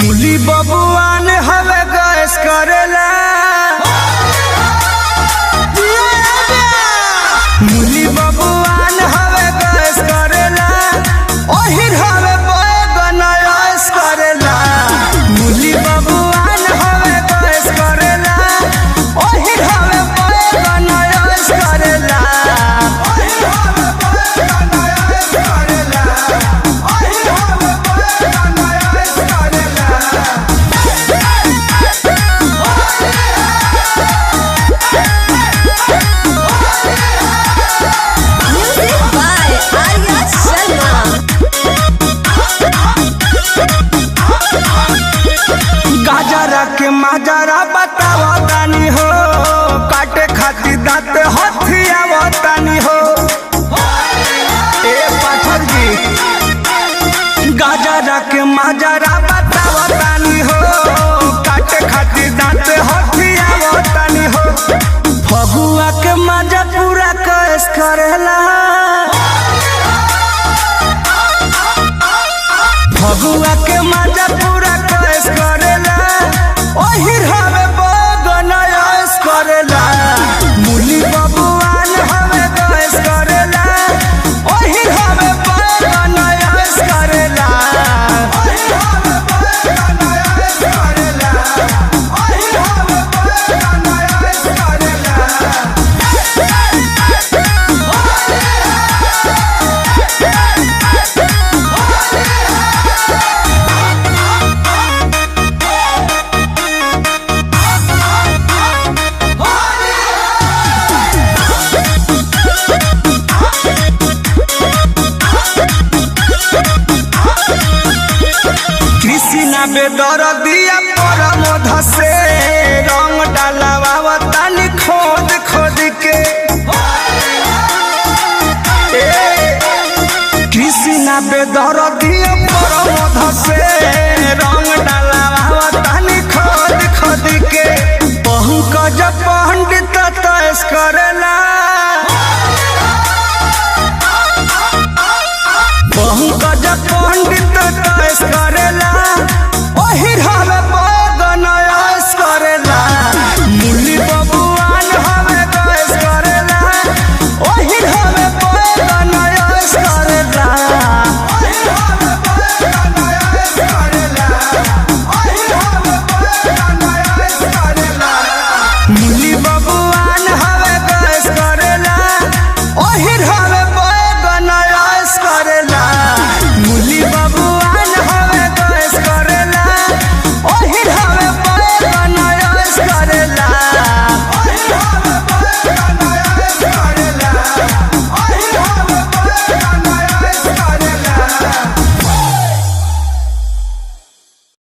मुली बबुआन हवे गैस करेला, मुली बबुआन हवे गैस करेला, ओहिर हवे बैगन ऐस करेला। मुली बबुआन हवे गैस करेला, ओहिर हवे बैगन ऐस करेला। गाजरा के माजरा बतावा तानी हो, काटे खातिर दांत हथियावा तानी हो। ए पाथर जी गाजरा के माजरा बतावा तानी हो, काटे खातिर दांत हथियावा तानी हो। फगुआ के माजा पूरा कैस करेला, फगुआ के माजा पूरा कैस करेला, ओहिर हवे बैगन ऐस करेला। मुली बबुआन हवे गैस करेला, ओहिर हवे बैगन ऐस करेला। कृष्णा बेदर दिया परमोध से रंग डालवा तानी खोद खोद के। कृष्णा बेदर दिया परमोध से रंग डालवा तानी खोद खोद के। पंकज पंडित तैस करेला, पंकज पंडित तैस करेला, ओहिर हवे